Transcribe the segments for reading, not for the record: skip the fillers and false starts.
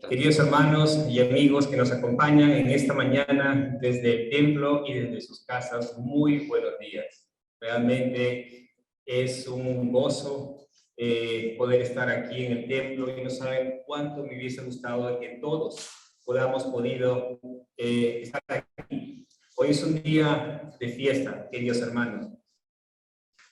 Queridos hermanos y amigos que nos acompañan en esta mañana desde el templo y desde sus casas, muy buenos días. Realmente es un gozo poder estar aquí en el templo y no saben cuánto me hubiese gustado de que todos podido estar aquí. Hoy es un día de fiesta, queridos hermanos.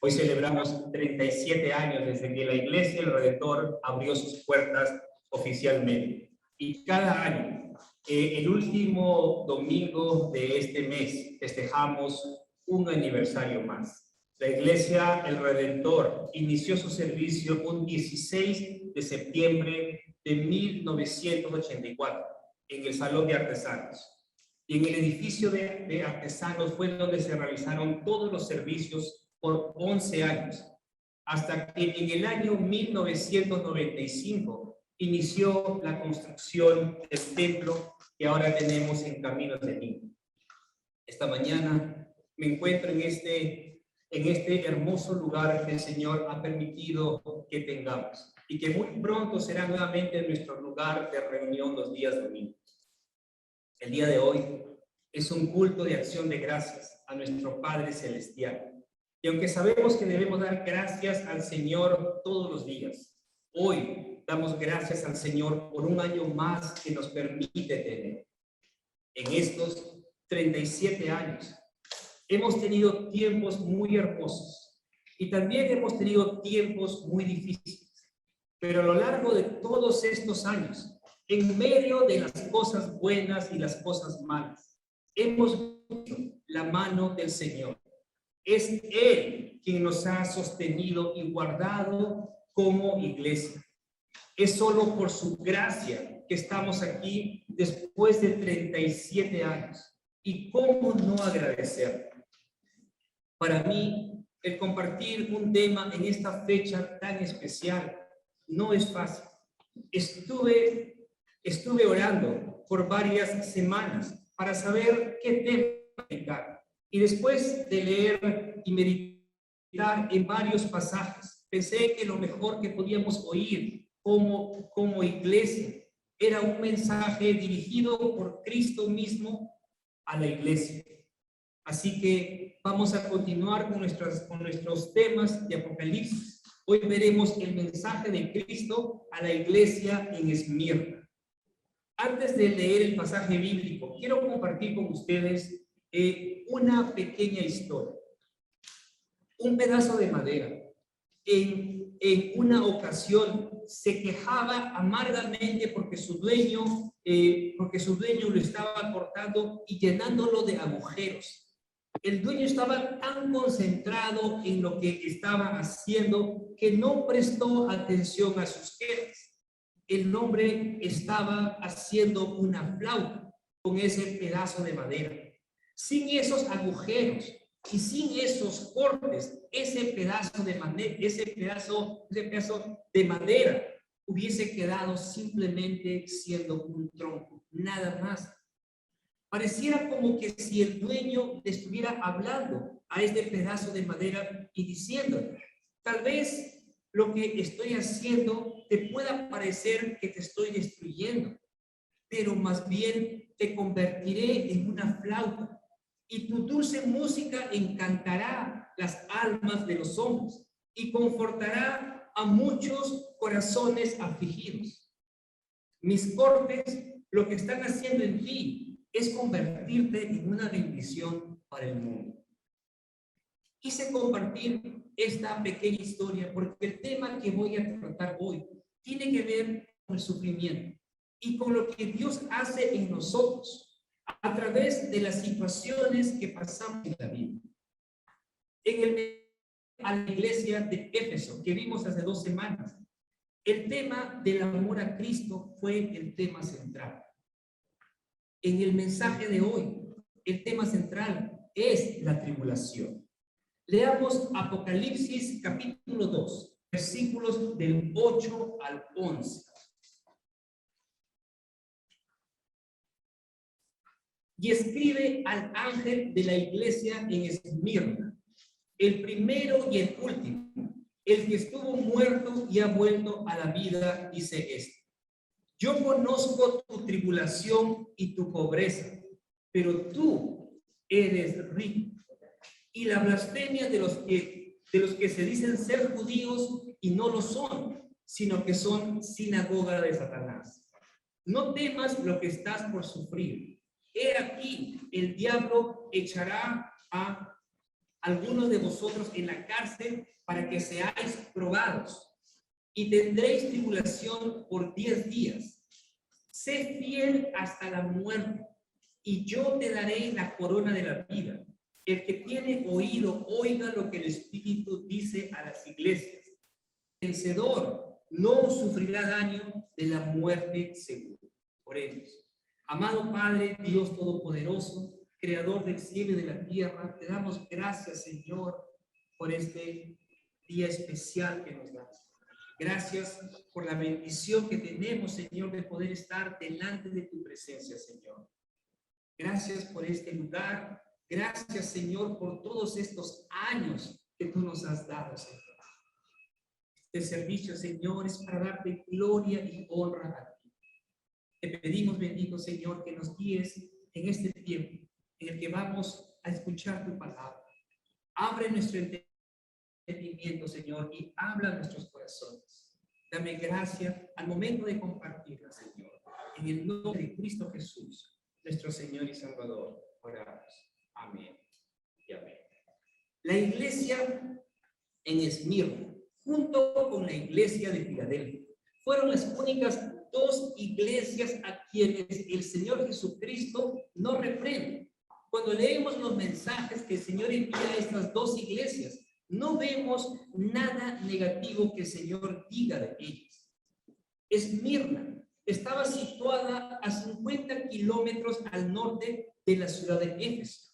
Hoy celebramos 37 años desde que la Iglesia del Redentor abrió sus puertas oficialmente. Y cada año, el último domingo de este mes, festejamos un aniversario más. La Iglesia El Redentor inició su servicio un 16 de septiembre de 1984 en el Salón de Artesanos. Y en el edificio de artesanos fue donde se realizaron todos los servicios por 11 años, hasta que en el año 1995 inició la construcción del templo que ahora tenemos en Caminos de Lima. Esta mañana me encuentro en este hermoso lugar que el Señor ha permitido que tengamos y que muy pronto será nuevamente nuestro lugar de reunión los días domingos. El día de hoy es un culto de acción de gracias a nuestro Padre Celestial. Y aunque sabemos que debemos dar gracias al Señor todos los días, hoy damos gracias al Señor por un año más que nos permite tener. En estos 37 años hemos tenido tiempos muy hermosos y también hemos tenido tiempos muy difíciles. Pero a lo largo de todos estos años, en medio de las cosas buenas y las cosas malas, hemos visto la mano del Señor. Es Él quien nos ha sostenido y guardado como iglesia. Es solo por su gracia que estamos aquí después de 37 años. ¿Y cómo no agradecer? Para mí, el compartir un tema en esta fecha tan especial no es fácil. Estuve orando por varias semanas para saber qué tema dedicar. Y después de leer y meditar en varios pasajes, pensé que lo mejor que podíamos oír como iglesia era un mensaje dirigido por Cristo mismo a la iglesia. Así que vamos a continuar con nuestros temas de Apocalipsis. Hoy veremos el mensaje de Cristo a la iglesia en Esmirna. Antes de leer el pasaje bíblico, quiero compartir con ustedes una pequeña historia. Un pedazo de madera. En una ocasión se quejaba amargamente porque su dueño lo estaba cortando y llenándolo de agujeros. El dueño estaba tan concentrado en lo que estaba haciendo que no prestó atención a sus quejas. El hombre estaba haciendo una flauta con ese pedazo de madera. Sin esos agujeros y sin esos cortes, ese pedazo de madera hubiese quedado simplemente siendo un tronco, nada más. Pareciera como que si el dueño le estuviera hablando a este pedazo de madera y diciéndole, tal vez lo que estoy haciendo te pueda parecer que te estoy destruyendo, pero más bien te convertiré en una flauta y tu dulce música encantará las almas de los hombres y confortará a muchos corazones afligidos. Mis cortes lo que están haciendo en ti es convertirte en una bendición para el mundo. Quise compartir esta pequeña historia porque el tema que voy a tratar hoy tiene que ver con el sufrimiento y con lo que Dios hace en nosotros a través de las situaciones que pasamos en la vida. A la iglesia de Éfeso, que vimos hace 2 semanas, el tema del amor a Cristo fue el tema central. En el mensaje de hoy, el tema central es la tribulación. Leamos Apocalipsis capítulo 2, versículos del 8 al 11. Y escribe al ángel de la iglesia en Esmirna, el primero y el último, el que estuvo muerto y ha vuelto a la vida, dice esto: Yo conozco tu tribulación y tu pobreza, pero tú eres rico. Y la blasfemia de los que se dicen ser judíos y no lo son, sino que son sinagoga de Satanás. No temas lo que estás por sufrir. He aquí, el diablo echará a algunos de vosotros en la cárcel para que seáis probados, y tendréis tribulación por 10 días. Sé fiel hasta la muerte, y yo te daré la corona de la vida. El que tiene oído, oiga lo que el Espíritu dice a las iglesias. El vencedor no sufrirá daño de la muerte segura. Oremos. Amado Padre, Dios Todopoderoso, Creador del cielo y de la tierra, te damos gracias, Señor, por este día especial que nos das. Gracias por la bendición que tenemos, Señor, de poder estar delante de tu presencia, Señor. Gracias por este lugar. Gracias, Señor, por todos estos años que tú nos has dado, Señor. Este servicio, Señor, es para darte gloria y honra a ti. Te pedimos, bendito Señor, que nos guíes en este tiempo en el que vamos a escuchar tu palabra. Abre nuestro entendimiento, Señor, y habla a nuestros corazones. Dame gracia al momento de compartirla, Señor. En el nombre de Cristo Jesús, nuestro Señor y Salvador, oramos. Amén y amén. La iglesia en Esmirna, junto con la iglesia de Filadelfia, fueron las únicas dos iglesias a quienes el Señor Jesucristo no reprende. Cuando leemos los mensajes que el Señor envía a estas dos iglesias, no vemos nada negativo que el Señor diga de ellas. Esmirna estaba situada a 50 kilómetros al norte de la ciudad de Éfeso.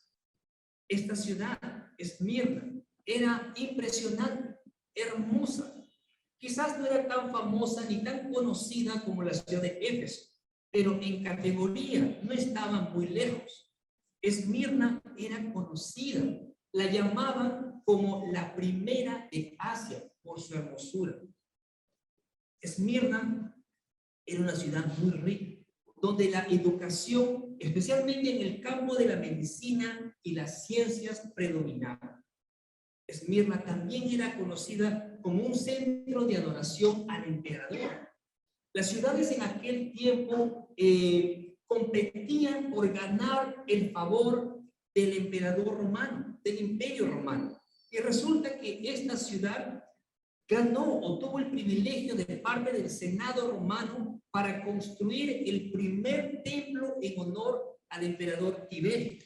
Esta ciudad, Esmirna, era impresionante, hermosa. Quizás no era tan famosa ni tan conocida como la ciudad de Éfeso, pero en categoría no estaba muy lejos. Esmirna era conocida, la llamaban como la primera de Asia por su hermosura. Esmirna era una ciudad muy rica, donde la educación, especialmente en el campo de la medicina y las ciencias, predominaba. Esmirna también era conocida como un centro de adoración al emperador. Las ciudades en aquel tiempo competían por ganar el favor del emperador romano, del imperio romano. Y resulta que esta ciudad ganó o tuvo el privilegio de parte del Senado romano para construir el primer templo en honor al emperador Tiberio.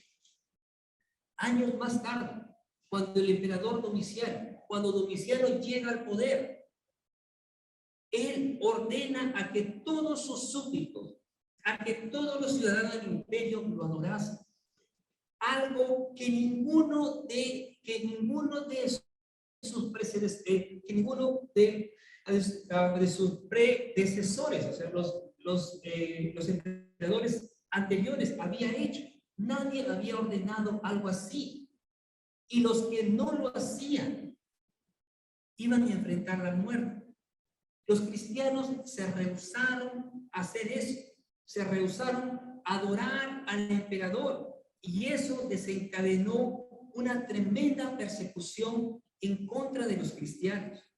Años más tarde, cuando el emperador cuando Domiciano llega al poder, él ordena a que todos sus súbditos, a que todos los ciudadanos del imperio lo adorasen. Algo que ninguno de sus predecesores, o sea, los emperadores anteriores había hecho. Nadie había ordenado algo así. Y los que no lo hacían iban a enfrentar la muerte. Los cristianos se rehusaron a hacer eso, se rehusaron a adorar al emperador, y eso desencadenó una tremenda persecución en contra de los cristianos.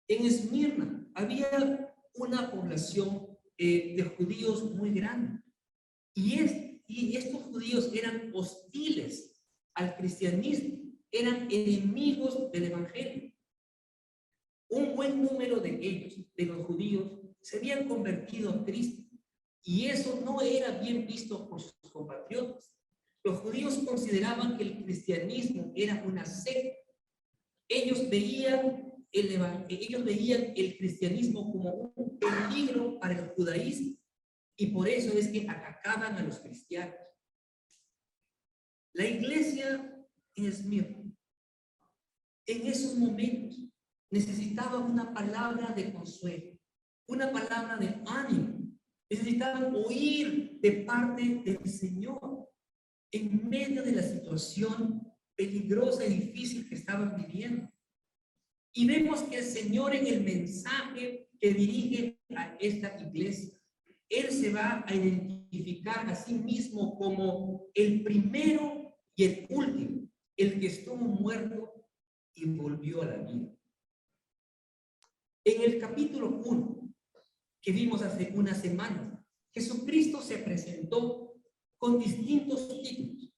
En Esmirna había una población de judíos muy grande, y estos judíos eran hostiles al cristianismo, eran enemigos del evangelio. Un buen número de ellos, de los judíos, se habían convertido a Cristo, y eso no era bien visto por sus compatriotas. Los judíos consideraban que el cristianismo era una secta. Ellos veían el cristianismo como un peligro para el judaísmo, y por eso es que atacaban a los cristianos. La iglesia en Esmirna, en esos momentos, necesitaba una palabra de consuelo, una palabra de ánimo. Necesitaban oír de parte del Señor en medio de la situación peligrosa y difícil que estaban viviendo. Y vemos que el Señor, en el mensaje que dirige a esta iglesia, él se va a identificar a sí mismo como el primero y el último, el que estuvo muerto y volvió a la vida. En el capítulo 1, que vimos hace unas semanas, Jesucristo se presentó con distintos títulos,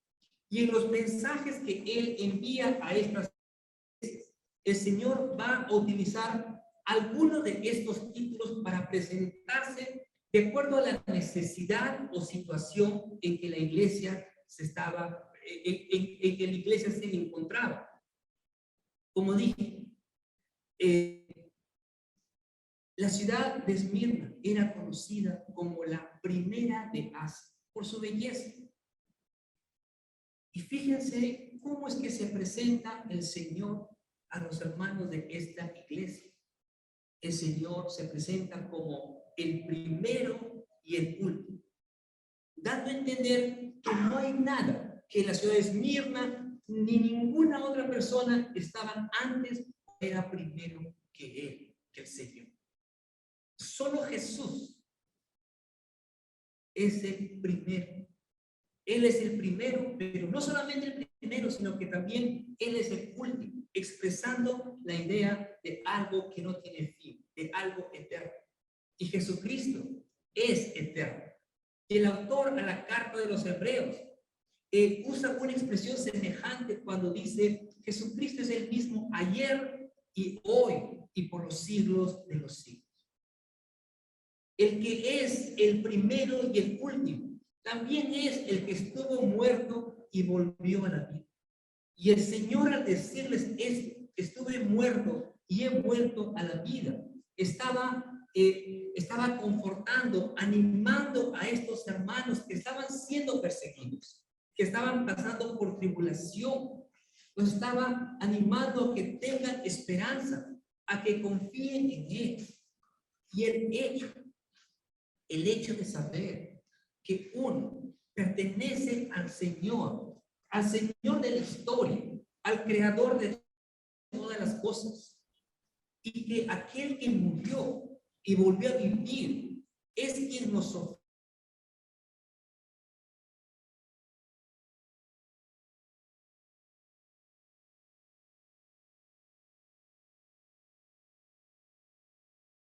y en los mensajes que él envía a estas iglesias, el Señor va a utilizar algunos de estos títulos para presentarse de acuerdo a la necesidad o situación en que la iglesia en que la iglesia se encontraba. Como dije, la ciudad de Esmirna era conocida como la primera de Asia por su belleza. Y fíjense cómo es que se presenta el Señor a los hermanos de esta iglesia. El Señor se presenta como el primero y el último, dando a entender que no hay nada, que la ciudad de Esmirna ni ninguna otra persona estaban antes o era primero que él, que el Señor. Solo Jesús es el primero. Él es el primero, pero no solamente el primero, sino que también Él es el último, expresando la idea de algo que no tiene fin, de algo eterno. Y Jesucristo es eterno. Y el autor a la carta de los Hebreos usa una expresión semejante cuando dice: Jesucristo es el mismo ayer y hoy y por los siglos de los siglos. El que es el primero y el último también es el que estuvo muerto y volvió a la vida. Y el Señor, al decirles esto, estuve muerto y he vuelto a la vida, estaba confortando, animando a estos hermanos que estaban siendo perseguidos, que estaban pasando por tribulación. Los estaba animando a que tengan esperanza, a que confíen en Él. Y el hecho de saber que uno pertenece al Señor de la historia, al creador de todas las cosas, y que aquel que murió y volvió a vivir es quien nos ofrece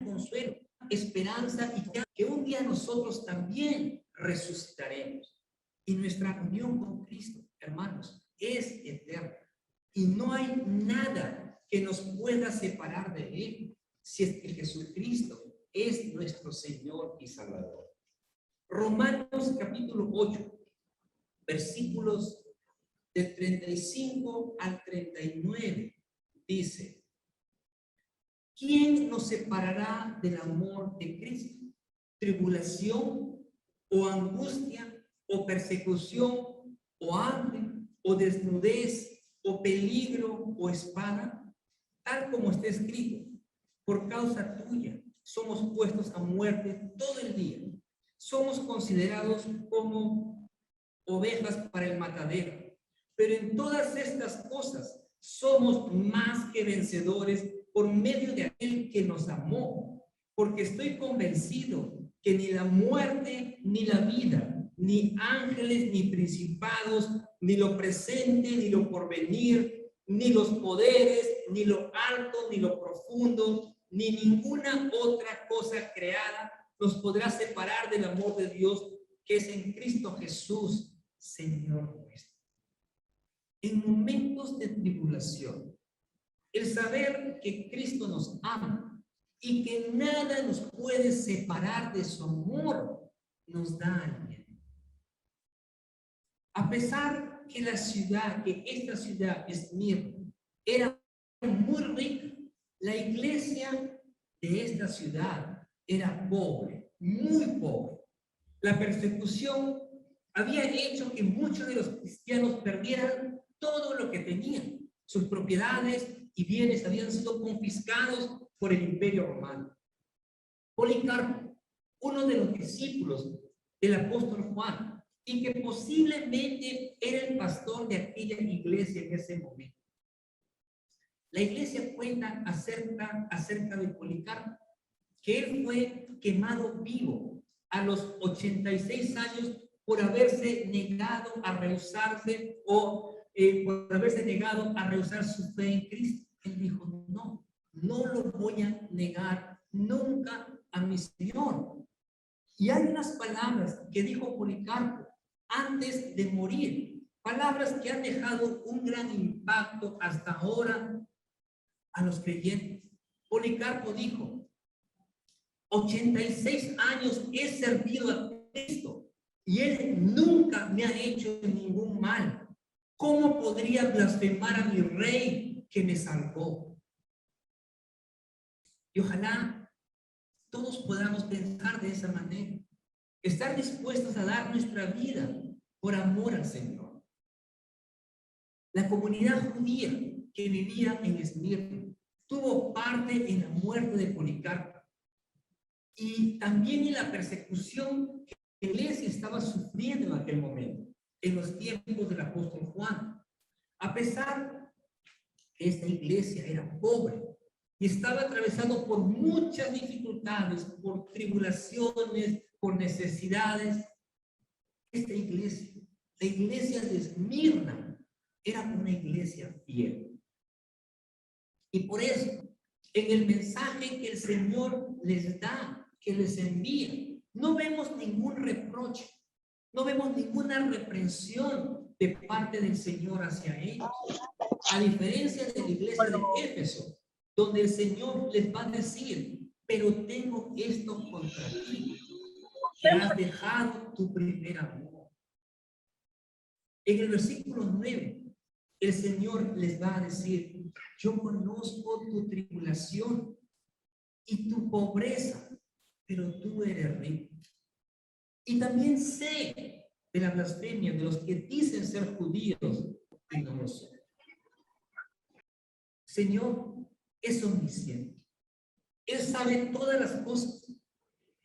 consuelo, esperanza, y que un día nosotros también resucitaremos. Y nuestra unión con Cristo, hermanos, es eterna. Y no hay nada que nos pueda separar de Él, si es que Jesucristo es nuestro Señor y Salvador. Romanos capítulo 8, versículos del 35 al 39, dice: ¿quién nos separará del amor de Cristo? ¿Tribulación o angustia o persecución o hambre o desnudez o peligro o espada? Tal como está escrito: por causa tuya somos puestos a muerte todo el día. Somos considerados como ovejas para el matadero. Pero en todas estas cosas somos más que vencedores por medio de aquel que nos amó, porque estoy convencido que ni la muerte ni la vida, ni ángeles ni principados, ni lo presente ni lo porvenir, ni los poderes, ni lo alto ni lo profundo, ni ninguna otra cosa creada nos podrá separar del amor de Dios que es en Cristo Jesús, Señor nuestro. En momentos de tribulación, el saber que Cristo nos ama y que nada nos puede separar de su amor nos da aliento. A pesar que esta ciudad Esmirna era muy rica, la iglesia de esta ciudad era pobre, muy pobre. La persecución había hecho que muchos de los cristianos perdieran todo lo que tenían. Sus propiedades y bienes habían sido confiscados por el Imperio Romano. Policarpo, uno de los discípulos del apóstol Juan, y que posiblemente era el pastor de aquella iglesia en ese momento. La iglesia cuenta acerca de Policarpo, que él fue quemado vivo a los 86 años por haberse negado a rehusarse por haberse negado a rehusar su fe en Cristo. Él dijo, no, no lo voy a negar nunca a mi Señor. Y hay unas palabras que dijo Policarpo antes de morir, palabras que han dejado un gran impacto hasta ahora a los creyentes. Policarpo dijo, 86 años he servido a Cristo y Él nunca me ha hecho ningún mal. ¿Cómo podría blasfemar a mi Rey que me salvó? Y ojalá todos podamos pensar de esa manera, estar dispuestos a dar nuestra vida por amor al Señor. La comunidad judía que vivía en Esmirna tuvo parte en la muerte de Policarpo y también en la persecución que la iglesia estaba sufriendo en aquel momento, en los tiempos del apóstol Juan. A pesar que esta iglesia era pobre y estaba atravesando por muchas dificultades, por tribulaciones, por necesidades, esta iglesia, la iglesia de Esmirna, era una iglesia fiel. Y por eso, en el mensaje que el Señor les da, que les envía, no vemos ningún reproche, no vemos ninguna reprensión de parte del Señor hacia ellos. A diferencia de la iglesia de Éfeso, donde el Señor les va a decir, pero tengo esto contra ti, que has dejado tu primer amor. En el versículo 9, el Señor les va a decir, yo conozco tu tribulación y tu pobreza, pero tú eres rico. Y también sé de la blasfemia de los que dicen ser judíos y no lo son. Señor es omnisciente. Él sabe todas las cosas.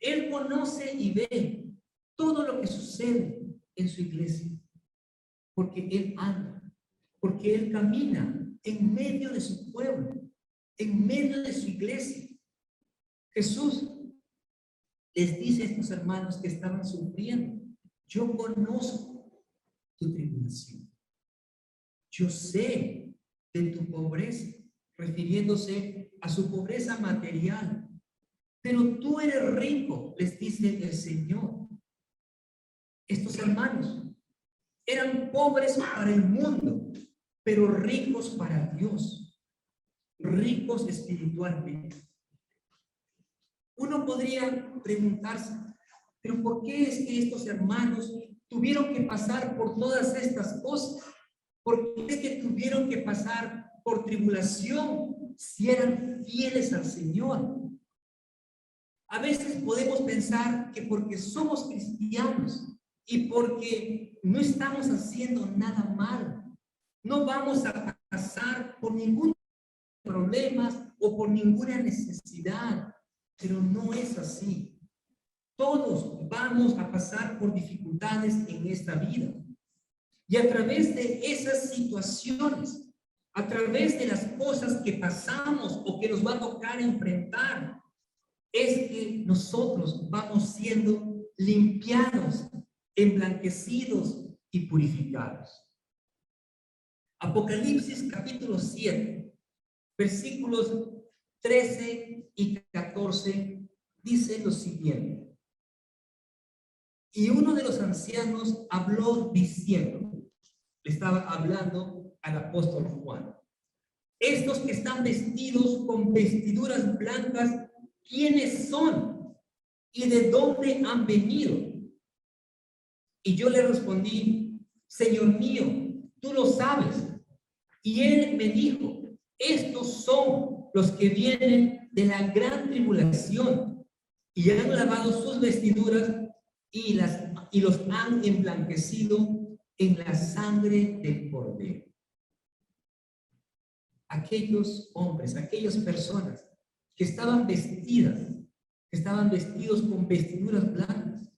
Él conoce y ve todo lo que sucede en su iglesia. Porque Él anda, porque Él camina en medio de su pueblo, en medio de su iglesia. Jesús les dice a estos hermanos que estaban sufriendo, yo conozco tu tribulación. Yo sé de tu pobreza, refiriéndose a su pobreza material. Pero tú eres rico, les dice el Señor. Estos hermanos eran pobres para el mundo, pero ricos para Dios, ricos espiritualmente. Uno podría preguntarse, pero ¿por qué es que estos hermanos tuvieron que pasar por todas estas cosas? ¿Por qué es que tuvieron que pasar por tribulación si eran fieles al Señor? A veces podemos pensar que porque somos cristianos y porque no estamos haciendo nada mal, no vamos a pasar por ningún problema o por ninguna necesidad, pero no es así. Todos vamos a pasar por dificultades en esta vida. Y a través de esas situaciones, a través de las cosas que pasamos o que nos va a tocar enfrentar, es que nosotros vamos siendo limpiados, emblanquecidos y purificados. Apocalipsis capítulo 7, versículos 13 y 14, dice lo siguiente. Y uno de los ancianos habló diciendo, le estaba hablando al apóstol Juan, estos que están vestidos con vestiduras blancas, ¿quiénes son? ¿Y de dónde han venido? Y yo le respondí, Señor mío, tú lo sabes. Y él me dijo, estos son los que vienen de la gran tribulación y han lavado sus vestiduras y los han emblanquecido en la sangre del Cordero. Aquellos hombres, aquellas personas que estaban vestidos con vestiduras blancas,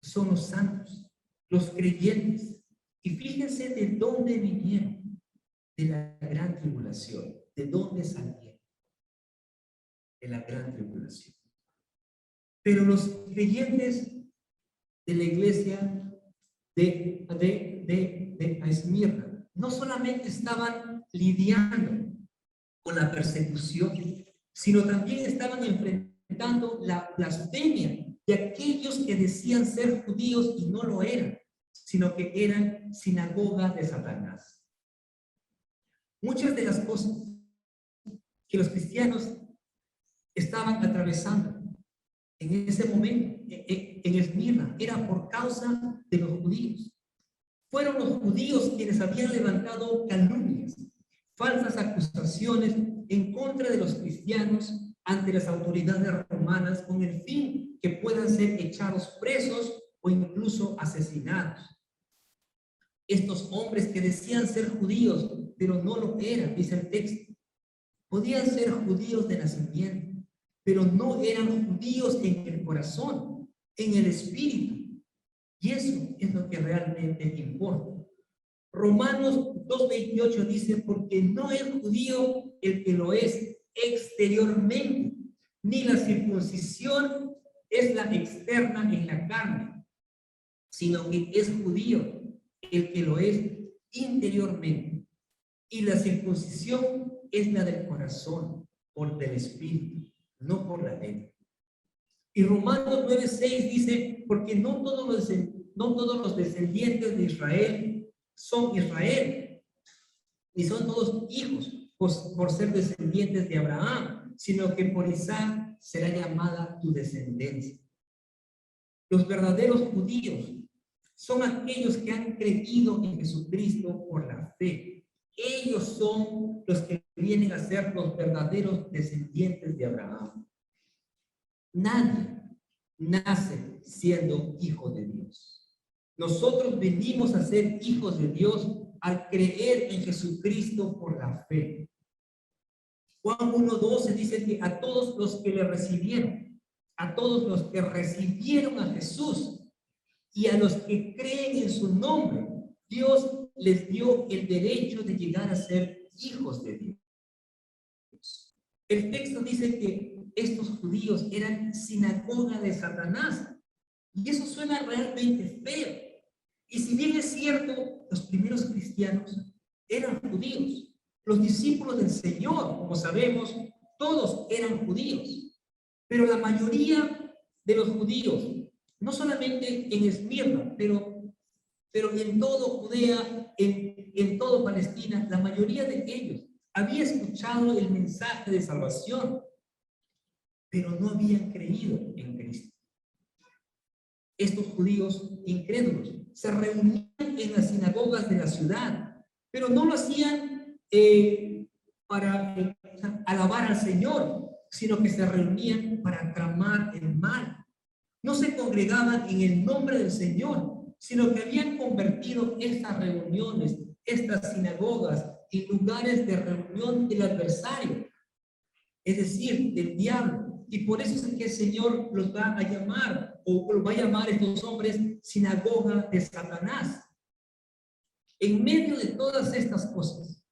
son los santos, los creyentes. Y fíjense de dónde vinieron, de la gran tribulación. ¿De dónde salieron? De la gran tribulación. Pero los creyentes de la iglesia de Esmirna no solamente estaban lidiando con la persecución, sino también estaban enfrentando la blasfemia de aquellos que decían ser judíos y no lo eran, sino que eran sinagoga de Satanás. Muchas de las cosas que los cristianos estaban atravesando en ese momento en Esmirna era por causa de los judíos. Fueron los judíos quienes habían levantado calumnias, falsas acusaciones en contra de los cristianos ante las autoridades romanas con el fin que puedan ser echados presos o incluso asesinados. Estos hombres que decían ser judíos, pero no lo eran, dice el texto, podían ser judíos de nacimiento, pero no eran judíos en el corazón, en el espíritu. Y eso es lo que realmente importa. Romanos 2:28 dice, porque no es judío el que lo es exteriormente, ni la circuncisión es la externa en la carne, sino que es judío el que lo es interiormente. Y la circuncisión es la del corazón, por del espíritu, no por la ley. Y Romanos 9:6 dice, porque no todos los descendientes de Israel son Israel, ni son todos hijos por ser descendientes de Abraham, sino que por Isaac será llamada tu descendencia. Los verdaderos judíos son aquellos que han creído en Jesucristo por la fe. Ellos son los que vienen a ser los verdaderos descendientes de Abraham. Nadie nace siendo hijo de Dios. Nosotros venimos a ser hijos de Dios al creer en Jesucristo por la fe. Juan 1:12 dice que a todos los que le recibieron, a todos los que recibieron a Jesús y a los que creen en su nombre, Dios les dio el derecho de llegar a ser hijos de Dios. El texto dice que estos judíos eran sinagoga de Satanás. Y eso suena realmente feo. Y si bien es cierto, los primeros cristianos eran judíos. Los discípulos del Señor, como sabemos, todos eran judíos. Pero la mayoría de los judíos, no solamente en Esmirna, pero en todo Judea, en todo Palestina, la mayoría de ellos había escuchado el mensaje de salvación, pero no habían creído en Cristo. Estos judíos incrédulos se reunían en las sinagogas de la ciudad, pero no lo hacían para alabar al Señor, sino que se reunían para tramar el mal. No se congregaban en el nombre del Señor, sino que habían convertido estas reuniones, estas sinagogas, en lugares de reunión del adversario, es decir, del diablo. Y por eso es que el Señor los va a llamar, o los va a llamar a estos hombres sinagoga de Satanás. En medio de todas estas cosas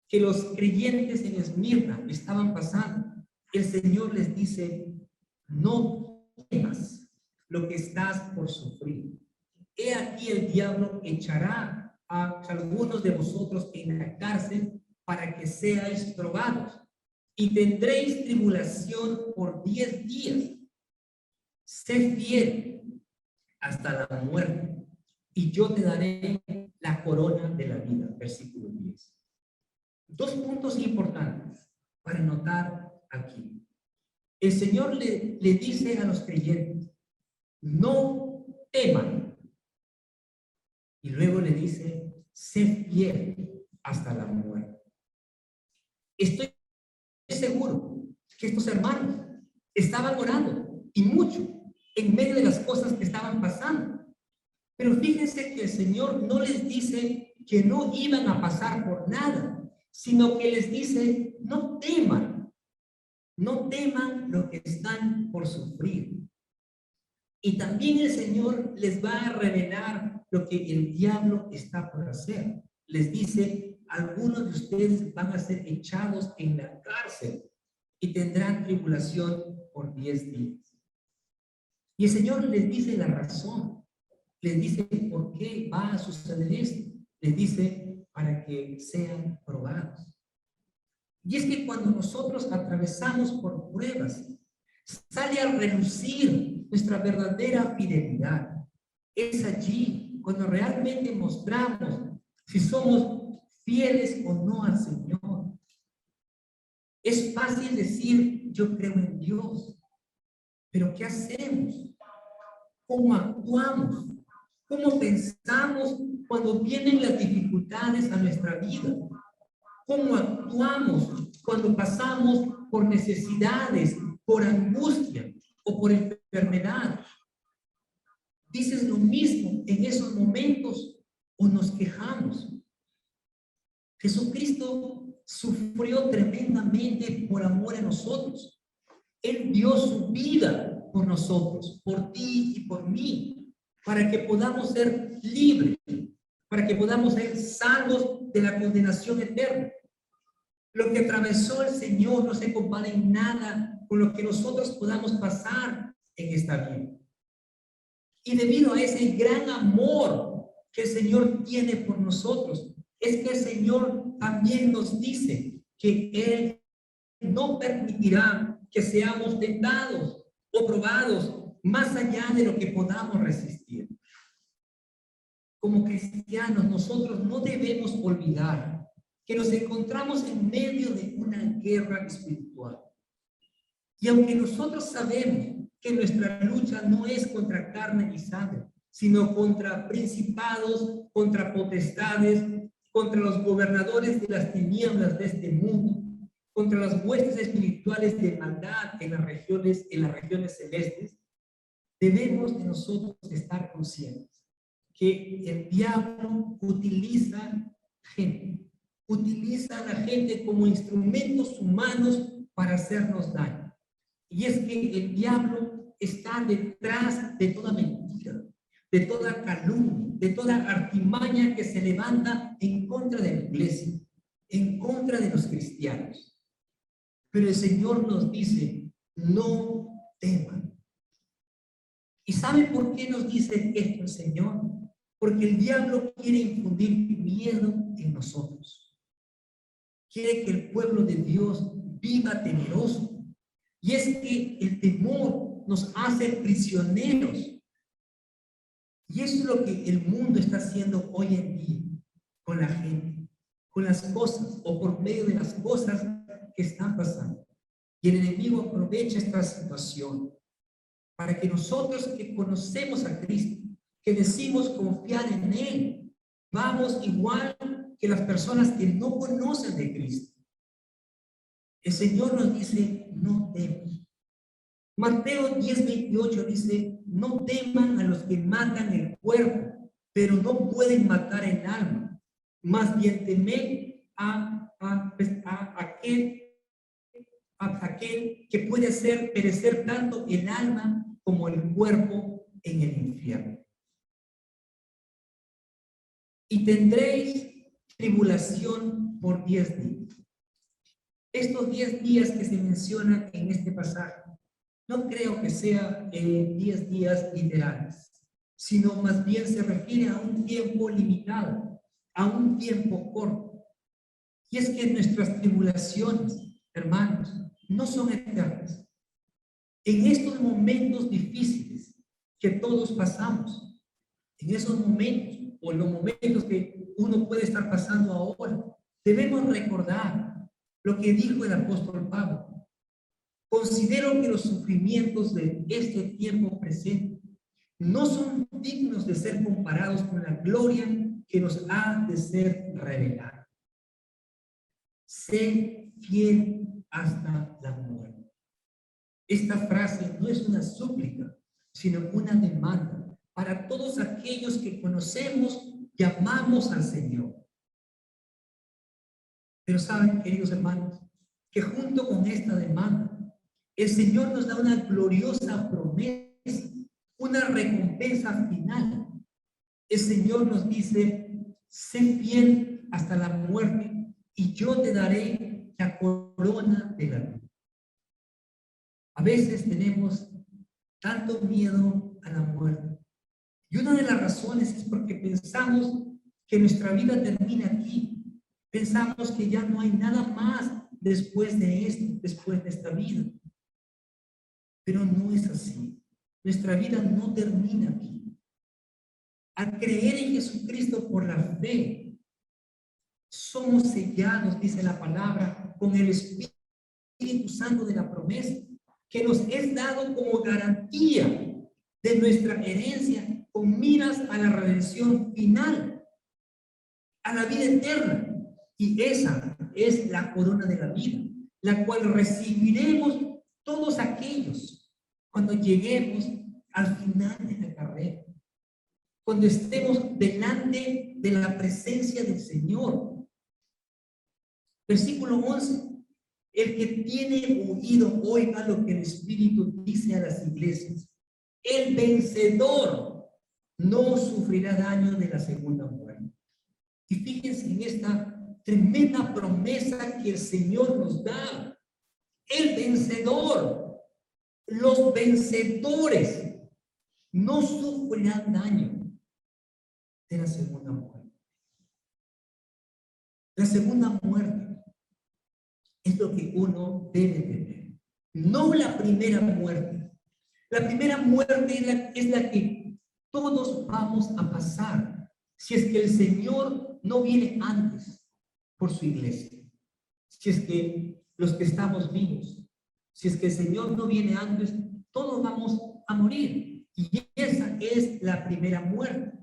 que los creyentes en Esmirna estaban pasando, el Señor les dice, no temas lo que estás por sufrir. He aquí el diablo echará a algunos de vosotros en la cárcel para que seáis probados y tendréis tribulación por 10 días. Sé fiel hasta la muerte y yo te daré la corona de la vida. Versículo 10. Dos puntos importantes para notar aquí. El Señor le dice a los creyentes, no teman. Y luego le dice, sé fiel hasta la muerte. Estoy seguro que estos hermanos estaban orando y mucho en medio de las cosas que estaban pasando. Pero fíjense que el Señor no les dice que no iban a pasar por nada, sino que les dice, no teman lo que están por sufrir. Y también el Señor les va a revelar lo que el diablo está por hacer. Les dice, algunos de ustedes van a ser echados en la cárcel y tendrán tribulación por 10 días. Y el Señor les dice la razón, les dice por qué va a suceder esto, les dice para que sean probados. Y es que cuando nosotros atravesamos por pruebas, sale a relucir nuestra verdadera fidelidad. Es allí cuando realmente mostramos si somos fieles o no al Señor. Es fácil decir, yo creo en Dios, pero ¿qué hacemos? ¿Cómo actuamos? ¿Cómo pensamos cuando vienen las dificultades a nuestra vida? ¿Cómo actuamos cuando pasamos por necesidades, por angustia o por enfermedad? ¿Dices lo mismo en esos momentos o nos quejamos? Jesucristo sufrió tremendamente por amor a nosotros. Él dio su vida por nosotros, por ti y por mí, para que podamos ser libres, para que podamos ser salvos de la condenación eterna. Lo que atravesó el Señor no se compara en nada con lo que nosotros podamos pasar en esta vida. Y debido a ese gran amor que el Señor tiene por nosotros, es que el Señor también nos dice que Él no permitirá que seamos tentados o probados más allá de lo que podamos resistir. Como cristianos, nosotros no debemos olvidar que nos encontramos en medio de una guerra espiritual. Y aunque nosotros sabemos que nuestra lucha no es contra carne y sangre, sino contra principados, contra potestades, contra los gobernadores de las tinieblas de este mundo, contra las huestes espirituales de maldad en las regiones celestes, debemos de nosotros estar conscientes que el diablo utiliza a la gente como instrumentos humanos para hacernos daño. Y es que el diablo está detrás de toda mentira, de toda calumnia, de toda artimaña que se levanta en contra de la iglesia, en contra de los cristianos. Pero el Señor nos dice, no teman. ¿Y saben por qué nos dice esto el Señor? Porque el diablo quiere infundir miedo en nosotros. Quiere que el pueblo de Dios viva temeroso. Y es que el temor nos hace prisioneros. Y eso es lo que el mundo está haciendo hoy en día con la gente, con las cosas o por medio de las cosas que están pasando. Y el enemigo aprovecha esta situación para que nosotros que conocemos a Cristo, que decimos confiar en Él, vamos igual que las personas que no conocen de Cristo. El Señor nos dice, no teman. Mateo 10:28 dice, no teman a los que matan el cuerpo, pero no pueden matar el alma. Más bien temed a aquel que puede hacer perecer tanto el alma como el cuerpo en el infierno. Y tendréis tribulación por 10 días. Estos 10 días que se mencionan en este pasaje, no creo que sean 10 días literales, sino más bien se refiere a un tiempo limitado, a un tiempo corto. Y es que nuestras tribulaciones, hermanos, no son eternas. En estos momentos difíciles que todos pasamos, en esos momentos o en los momentos que uno puede estar pasando ahora, debemos recordar lo que dijo el apóstol Pablo. Considero que los sufrimientos de este tiempo presente no son dignos de ser comparados con la gloria que nos ha de ser revelada. Sé fiel hasta la muerte. Esta frase no es una súplica, sino una demanda para todos aquellos que conocemos y amamos al Señor. Pero saben, queridos hermanos, que junto con esta demanda, el Señor nos da una gloriosa promesa, una recompensa final. El Señor nos dice, sé fiel hasta la muerte y yo te daré la corona de la vida. A veces tenemos tanto miedo a la muerte? Y una de las razones es porque pensamos que nuestra vida termina aquí. Pensamos que ya no hay nada más después de esto, después de esta vida. Pero no es así. Nuestra vida no termina aquí. Al creer en Jesucristo por la fe, somos sellados, dice la palabra, con el Espíritu Santo de la promesa, que nos es dado como garantía de nuestra herencia con miras a la redención final, a la vida eterna. Y esa es la corona de la vida, la cual recibiremos todos aquellos cuando lleguemos al final de la carrera, cuando estemos delante de la presencia del Señor. Versículo 11. El que tiene oído oiga lo que el Espíritu dice a las iglesias. El vencedor no sufrirá daño de la segunda muerte. Y fíjense en esta tremenda promesa que el Señor nos da. El vencedor, los vencedores no sufrirán daño de la segunda muerte. La segunda muerte es lo que uno debe tener, no la primera muerte. La primera muerte es la que todos vamos a pasar si es que el Señor no viene antes por su iglesia. Si es que los que estamos vivos, si es que el Señor no viene antes, todos vamos a morir. Y esa es la primera muerte.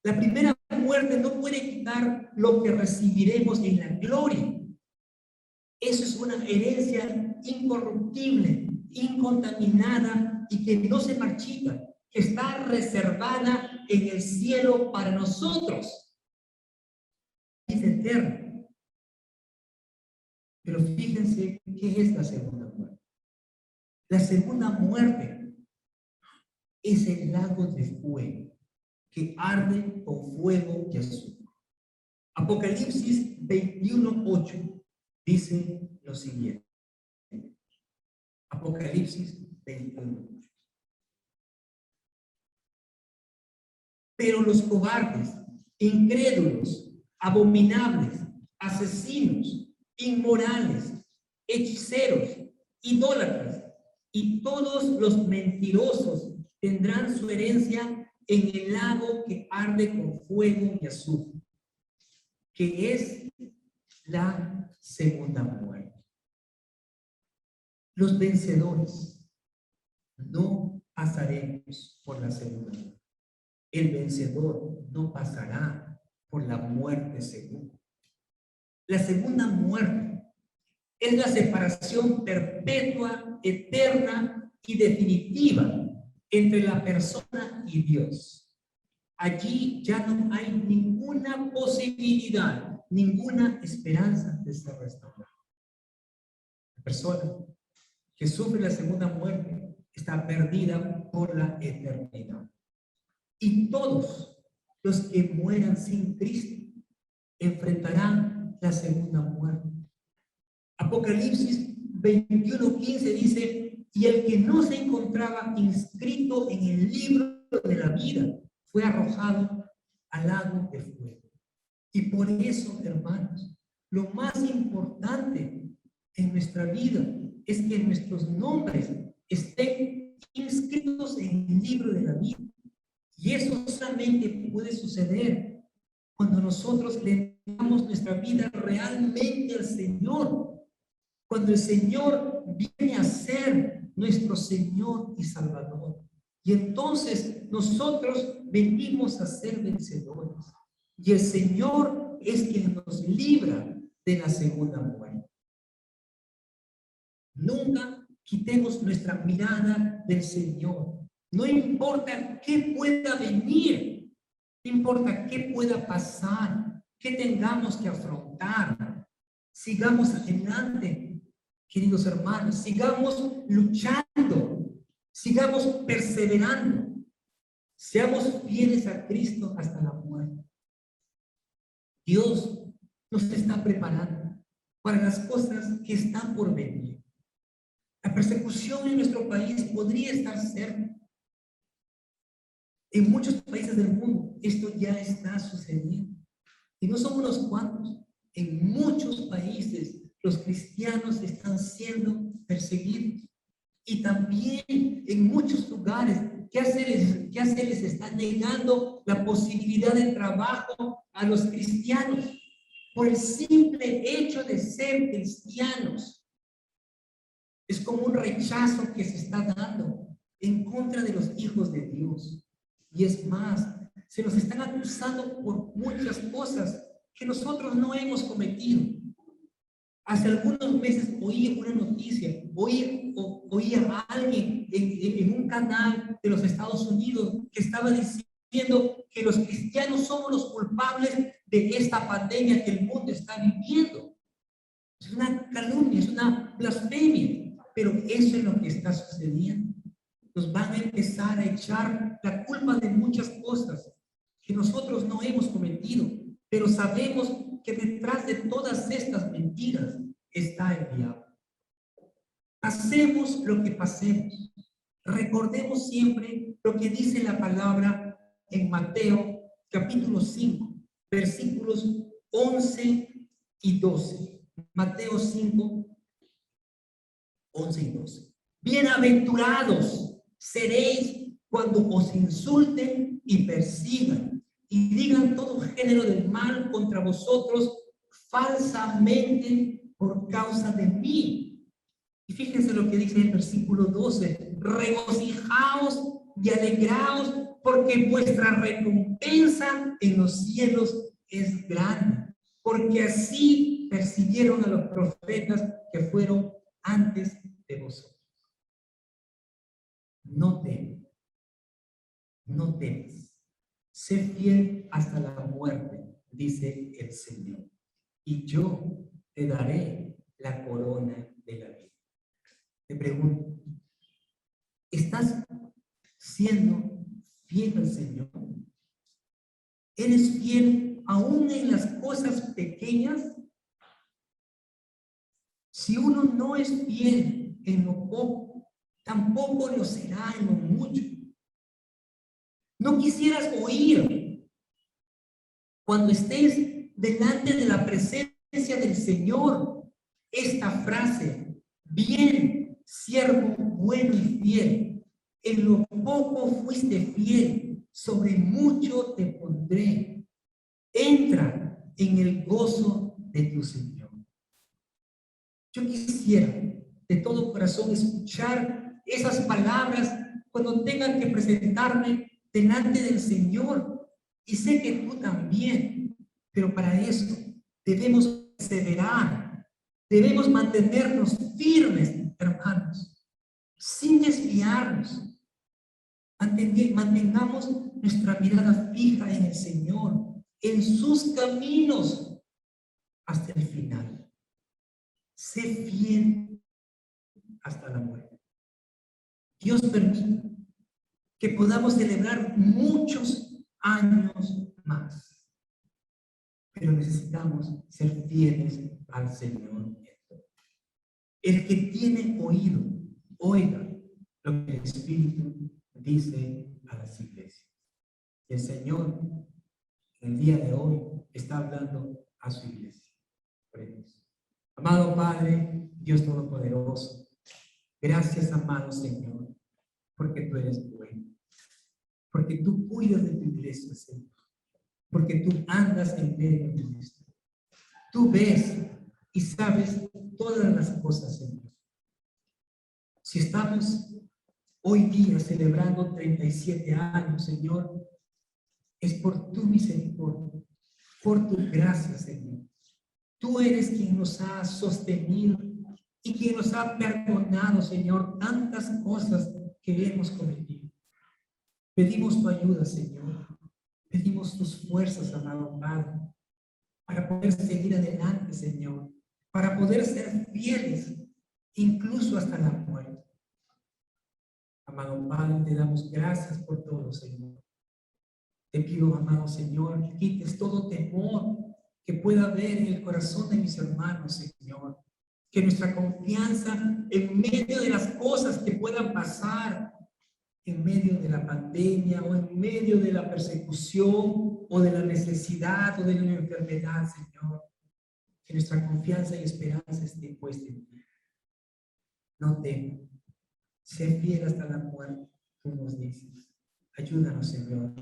La primera muerte no puede quitar lo que recibiremos en la gloria. Eso es una herencia incorruptible, incontaminada y que no se marchita, que está reservada en el cielo para nosotros. Es eterna. Pero fíjense qué es la segunda muerte. La segunda muerte es el lago de fuego que arde con fuego y azufre. Apocalipsis 21:8 dice lo siguiente. Apocalipsis 21:8. Pero los cobardes, incrédulos, abominables, asesinos, inmorales, hechiceros, idólatras y todos los mentirosos tendrán su herencia en el lago que arde con fuego y azufre, que es la segunda muerte. Los vencedores no pasaremos por la segunda muerte. El vencedor no pasará por la muerte segunda. La segunda muerte es la separación perpetua, eterna y definitiva entre la persona y Dios. Allí ya no hay ninguna posibilidad, ninguna esperanza de ser restaurada. La persona que sufre la segunda muerte está perdida por la eternidad. Y todos los que mueran sin Cristo enfrentarán la segunda muerte. Apocalipsis 21:15 dice, y el que no se encontraba inscrito en el libro de la vida fue arrojado al lago de fuego. Y por eso, hermanos, lo más importante en nuestra vida es que nuestros nombres estén inscritos en el libro de la vida. Y eso solamente puede suceder cuando nosotros le damos nuestra vida realmente al Señor. Cuando el Señor viene a ser nuestro Señor y Salvador. Y entonces nosotros venimos a ser vencedores. Y el Señor es quien nos libra de la segunda muerte. Nunca quitemos nuestra mirada del Señor. No importa qué pueda venir, no importa qué pueda pasar, qué tengamos que afrontar. Sigamos adelante, queridos hermanos, sigamos luchando, sigamos perseverando, seamos fieles a Cristo hasta la muerte. Dios nos está preparando para las cosas que están por venir. La persecución en nuestro país podría estar cerca. En muchos países del mundo esto ya está sucediendo. Y no son unos cuantos. En muchos países los cristianos están siendo perseguidos. Y también en muchos lugares, ¿qué se les está negando la posibilidad de trabajo a los cristianos por el simple hecho de ser cristianos? Es como un rechazo que se está dando en contra de los hijos de Dios. Y es más, se nos están acusando por muchas cosas que nosotros no hemos cometido. Hace algunos meses oí una noticia, oí a alguien en un canal de los Estados Unidos que estaba diciendo que los cristianos somos los culpables de esta pandemia que el mundo está viviendo. Es una calumnia, es una blasfemia, pero eso es lo que está sucediendo. Nos van a empezar a echar la culpa de muchas cosas que nosotros no hemos cometido, pero sabemos que detrás de todas estas mentiras está el diablo. Hacemos lo que pasemos. Recordemos siempre lo que dice la palabra en Mateo capítulo 5, versículos 11 y 12. Mateo 5, 11 y 12. Bienaventurados seréis cuando os insulten y persigan y digan todo género de mal contra vosotros falsamente por causa de mí. Y fíjense lo que dice el versículo 12. Regocijaos y alegraos porque vuestra recompensa en los cielos es grande, porque así persiguieron a los profetas que fueron antes de vosotros. No temas, no temas. Sé fiel hasta la muerte, dice el Señor, y yo te daré la corona de la vida. Te pregunto, ¿estás siendo fiel al Señor? ¿Eres fiel aún en las cosas pequeñas? Si uno no es fiel en lo poco, tampoco lo será en lo mucho. ¿No quisieras oír cuando estés delante de la presencia del Señor esta frase? Bien, siervo bueno y fiel, en lo poco fuiste fiel, sobre mucho te pondré. Entra en el gozo de tu Señor. Yo quisiera de todo corazón escuchar esas palabras cuando tengan que presentarme delante del Señor. Y sé que tú también, pero para eso debemos perseverar, debemos mantenernos firmes, hermanos, sin desviarnos. Mantengamos nuestra mirada fija en el Señor, en sus caminos hasta el final. Sé fiel hasta la muerte. Dios permite que podamos celebrar muchos años más, pero necesitamos ser fieles al Señor. El que tiene oído, oiga lo que el Espíritu dice a las iglesias. El Señor, el día de hoy, está hablando a su iglesia. Amado Padre, Dios Todopoderoso, gracias, amado Señor, porque tú eres bueno, porque tú cuidas de tu iglesia, Señor, porque tú andas en medio de esto. Tú ves y sabes todas las cosas, Señor. Si estamos hoy día celebrando 37 años, Señor, es por tu misericordia, por tu gracia, Señor. Tú eres quien nos ha sostenido y quien nos ha perdonado, Señor, tantas cosas que hemos cometido. Pedimos tu ayuda, Señor. Pedimos tus fuerzas, amado Padre, para poder seguir adelante, Señor, para poder ser fieles, incluso hasta la muerte. Amado Padre, te damos gracias por todo, Señor. Te pido, amado Señor, que quites todo temor que pueda haber en el corazón de mis hermanos, Señor. Que nuestra confianza en medio de las cosas que puedan pasar en medio de la pandemia o en medio de la persecución o de la necesidad o de la enfermedad, Señor. Que nuestra confianza y esperanza esté puesta en ti. No temas. Sé fiel hasta la muerte, tú nos dices. Ayúdanos, Señor,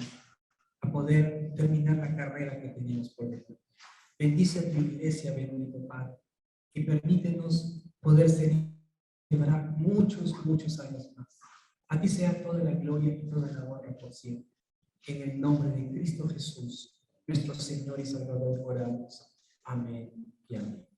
a poder terminar la carrera que tenemos por delante. Bendice a tu iglesia, bendito Padre, y permítenos poder celebrar muchos años más. A ti sea toda la gloria y toda la honra por siempre. En el nombre de Cristo Jesús, nuestro Señor y Salvador, oramos. Amén y amén.